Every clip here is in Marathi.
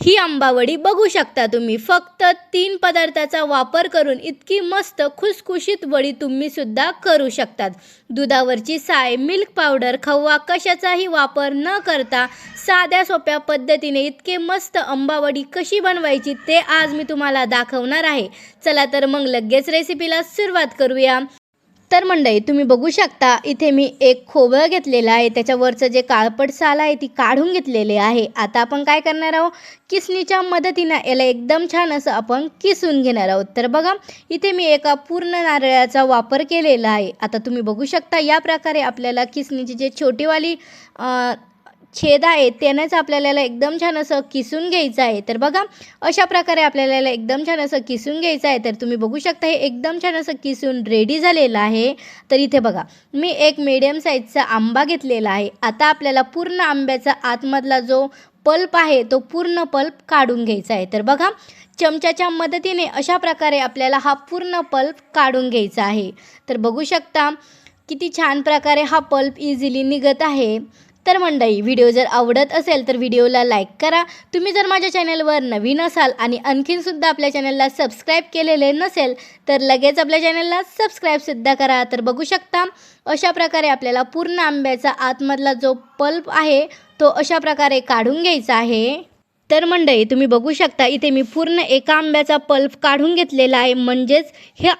ही आंबावडी बघू शकता तुम्ही. फक्त 3 पदार्थाचा वापर करून इतकी मस्त खुसखुशीत वडी तुम्ही सुद्धा करू शकतात. दुधावरची साय, मिल्क पावडर, खवा कशाचाही वापर न करता साध्या सोप्या पद्धतीने इतके मस्त आंबावडी कशी बनवायची ते आज मी तुम्हाला दाखवणार आहे. चला तर मग लगेच रेसिपीला सुरुवात करूया. तर मंडळी तुम्ही बघू शकता इथे मी एक खोबरं घेतलेलं आहे. त्याच्यावरचं जे काळपट साल आहे ती काढून घेतलेले आहे. आता आपण काय करणार आहोत, किसणीच्या मदतीने याला एकदम छान असं आपण किसून घेणार आहोत. तर बघा इथे मी एका पूर्ण नारळाचा वापर केलेला आहे. आता तुम्ही बघू शकता या प्रकारे आपल्याला किसणीची जे छोटीवाली छेद आहे त्यानेच आपल्याला एकदम छान असं किसून घ्यायचं आहे. तर बघा अशा प्रकारे आपल्याला एकदम छान असं किसून घ्यायचं आहे. तर तुम्ही बघू शकता हे एकदम छान असं किसून रेडी झालेलं आहे. तर इथे बघा मी एक मीडियम साईजचा आंबा घेतलेला आहे. आता आपल्याला पूर्ण आंब्याचा आतमधला जो पल्प आहे तो पूर्ण पल्प काढून घ्यायचा आहे. तर बघा चमच्याच्या मदतीने अशा प्रकारे आपल्याला हा पूर्ण पल्प काढून घ्यायचा आहे. तर बघू शकता किती छान प्रकारे हा पल्प इझिली निघत आहे. तर मंडळी व्हिडिओ जर आवडत असेल तर व्हिडिओला लाईक करा. तुम्ही जर माझ्या चॅनलवर नवीन असाल आणि आणखीनसुद्धा आपल्या चॅनलला सबस्क्राईब केलेले नसेल तर लगेच आपल्या चॅनलला सबस्क्राईबसुद्धा करा. तर बघू शकता अशा प्रकारे आपल्याला पूर्ण आंब्याचा आतमधला जो पल्प आहे तो अशा प्रकारे काढून घ्यायचा आहे. तर मंडळी तुम्ही बघू शकता इथे मी पूर्ण एका आंब्याचा पल्प काढून घेतलेला आहे. म्हणजेच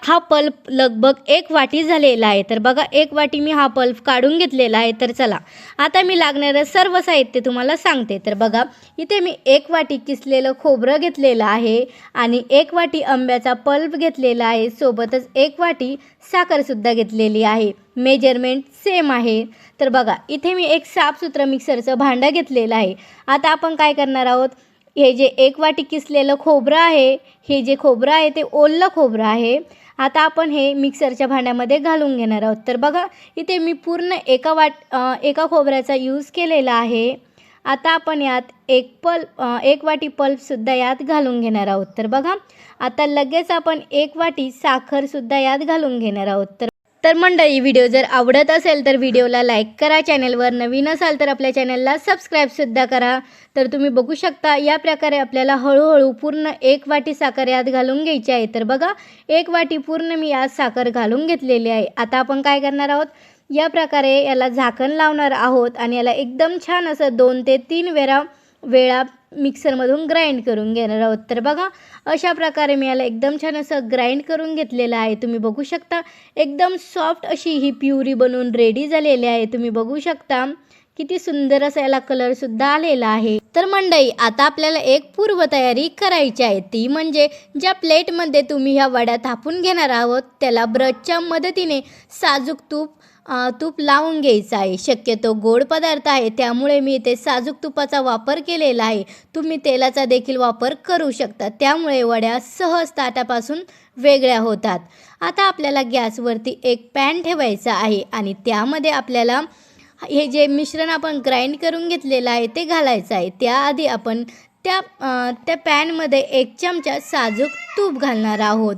हा पल्प लगभग 1 वाटी झालेला आहे. तर बघा 1 वाटी मी हा पल्प काढून घेतलेला आहे. तर चला आता मी लागणारं सर्व साहित्य तुम्हाला सांगते. तर बघा इथे मी 1 वाटी किसलेलं खोबरं घेतलेलं आहे आणि 1 वाटी आंब्याचा पल्प घेतलेला आहे. सोबतच 1 वाटी साखरसुद्धा घेतलेली आहे. मेजरमेंट सेम आहे. तर बघा इथे मी एक साफसुथरं मिक्सरचं भांडं घेतलेलं आहे. आता आपण काय करणार आहोत, हे जे 1 वाटी किसलेलं खोबरं आहे, हे जे खोबरं आहे ते ओलं खोबरं आहे. आता आपण हे मिक्सरच्या भांड्यामध्ये घालून घेणार आहोत. तर बघा इथे मी पूर्ण एका खोबऱ्याचा यूज केलेला आहे. आता आपण यात 1 वाटी पल्पसुद्धा यात घालून घेणार आहोत. तर बघा आता लगेच आपण 1 वाटी साखरसुद्धा यात घालून घेणार आहोत. तर मंडळी व्हिडिओ जर आवडत असेल तर व्हिडिओला लाईक करा. चॅनलवर नवीन असाल तर आपल्या चॅनलला सबस्क्राईबसुद्धा करा. तर तुम्ही बघू शकता या प्रकारे आपल्याला हळूहळू पूर्ण 1 वाटी साखर यात घालून घ्यायची आहे. तर बघा 1 वाटी पूर्ण मी यात साखर घालून घेतलेली आहे. आता आपण काय करणार आहोत, या प्रकारे याला झाकण लावणार आहोत आणि याला एकदम छान असं 2 ते 3 वेळा मिक्सरमधून ग्राइंड करून घेणार आहोत. तर बघा अशा प्रकारे मी याला एकदम छान असं ग्राइंड करून घेतलेलं आहे. तुम्ही बघू शकता एकदम सॉफ्ट अशी ही प्युरी बनवून रेडी झालेली आहे. तुम्ही बघू शकता किती सुंदर असा याला कलरसुद्धा आलेला आहे. तर मंडळी आता आपल्याला एक पूर्वतयारी करायची आहे. ती म्हणजे ज्या प्लेटमध्ये तुम्ही ह्या वड्या थापून घेणार आहोत त्याला ब्रशच्या मदतीने साजूक तूप लावून घ्यायचं आहे. शक्यतो गोड पदार्थ आहे त्यामुळे मी इथे साजूक तुपाचा वापर केलेला आहे. तुम्ही तेलाचा देखील वापर करू शकता. त्यामुळे वड्या सहज ताटापासून वेगळ्या होतात. आता आपल्याला गॅसवरती एक पॅन ठेवायचा आहे आणि त्यामध्ये आपल्याला हे जे मिश्रण आपण ग्राइंड करून घेतलेलं आहे ते घालायचं आहे. त्याआधी आपण त्या पॅनमध्ये 1 चमचा साजूक तूप घालणार आहोत.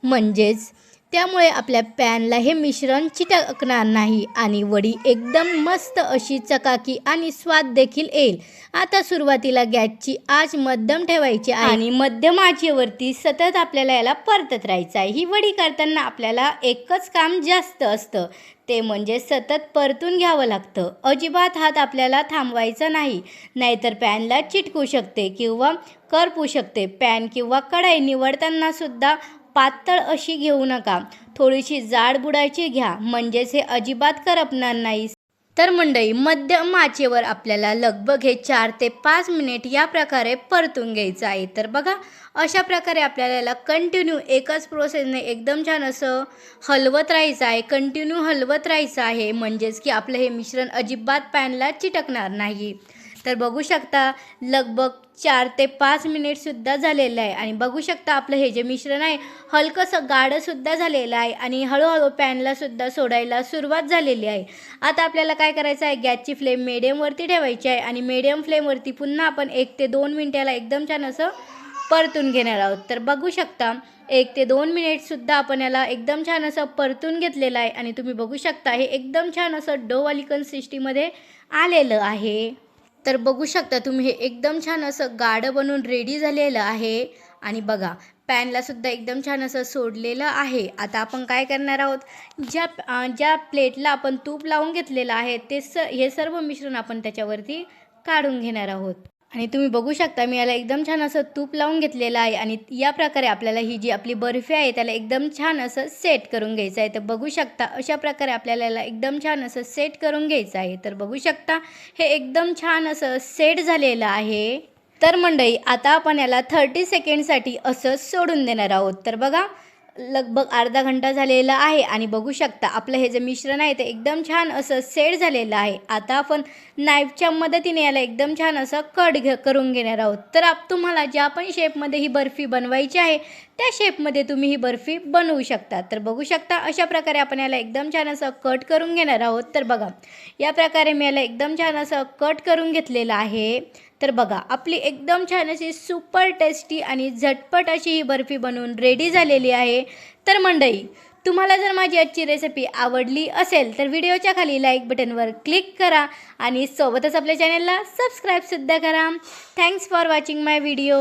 म्हणजेच त्यामुळे आपल्या पॅनला हे मिश्रण चिटकणार नाही आणि वडी एकदम मस्त अशी चकाकी आणि स्वाद देखील येईल. आता सुरुवातीला गॅसची आच मध्यम ठेवायची आहे आणि मध्यम आचेवरती सतत आपल्याला याला परतत राहायचं आहे. ही वडी करताना आपल्याला एकच काम जास्त असतं, ते म्हणजे सतत परतून घ्यावं लागतं. अजिबात हात आपल्याला थांबवायचा नाही, नाहीतर पॅनला चिटकू शकते किंवा करपू शकते. पॅन किंवा कढई निवडताना सुद्धा पातळ अशी घेऊ नका, थोडीशी जाड बुडाची घ्या, म्हणजेच हे अजिबात करपणार नाही. तर मंडळी मध्यम आचेवर आपल्याला लगभग हे 4 ते 5 मिनिट या प्रकारे परतून घ्यायचं आहे. तर बघा अशा प्रकारे आपल्याला कंटिन्यू एकच प्रोसेसने एकदम छान असं हलवत राहायचं आहे. कंटिन्यू हलवत राहायचं आहे, म्हणजेच की आपलं हे मिश्रण अजिबात पॅनला चिटकणार नाही. तर बघू शकता लगभग 4 ते 5 मिनिटसुद्धा झालेलं आहे आणि बघू शकता आपलं हे जे मिश्रण आहे हलकंसं गाढंसुद्धा झालेलं आहे आणि हळूहळू पॅनलासुद्धा सोडायला सुरुवात झालेली आहे. आता आपल्याला काय करायचं आहे, गॅसची फ्लेम मिडियमवरती ठेवायची आहे आणि मिडियम फ्लेमवरती पुन्हा आपण 1 ते 2 मिनिटाला एकदम छान असं परतून घेणार आहोत. तर बघू शकता 1 ते 2 मिनिटसुद्धा आपण याला एकदम छान असं परतून घेतलेलं आहे आणि तुम्ही बघू शकता हे एकदम छान असं डोवाली कन्सिस्टन्सीमध्ये आलेलं आहे. तर बघू शकता तुम्ही हे एकदम छान असं गाढं बनवून रेडी झालेलं आहे. आणि बघा पॅनला सुद्धा एकदम छान असं सोडलेलं आहे. आता आपण काय करणार आहोत, ज्या प्लेटला आपण तूप लावून घेतलेलं आहे हे सर्व मिश्रण आपण त्याच्यावरती काढून घेणार आहोत. आणि तुम्ही बघू शकता मी याला एकदम छान असं तूप लावून घेतलेलं आहे. आणि या प्रकारे आपल्याला ही जी आपली बर्फी आहे त्याला एकदम छान असं सेट करून घ्यायचं आहे. तर बघू शकता अशा प्रकारे आपल्याला याला एकदम छान असं सेट करून घ्यायचं आहे. तर बघू शकता हे एकदम छान असं सेट झालेलं आहे. तर मंडळी आता आपण याला 30 सेकंडसाठी असं सोडून देणार आहोत. तर बघा लगभग अर्धा घंटा झालेला आहे आणि बघू शकता आपलं हे जे मिश्रण आहे ते एकदम छान असं सेट झालेलं आहे. आता आपण नाईफच्या मदतीने याला एकदम छान असं करून घेणार आहोत. तर तुम्हाला ज्या पण शेपमध्ये ही बर्फी बनवायची आहे त्या शेपमध्ये तुम्ही ही बर्फी बनवू शकता. तर बघू शकता अशा प्रकारे आपण याला एकदम छान असं कट करून घेणार आहोत. तर बघा या प्रकारे मी याला एकदम छान असं कट करून घेतलेलं आहे. तर बघा आपली एकदम छान अशी सुपर टेस्टी आणि झटपट अशी ही बर्फी बनवून रेडी झालेली आहे. तर मंडळी तुम्हाला जर माझी आजची रेसिपी आवडली असेल तर व्हिडिओच्या खाली लाईक बटनवर क्लिक करा आणि सोबतच आपल्या चॅनलला सबस्क्राईबसुद्धा करा. Thanks for watching my video.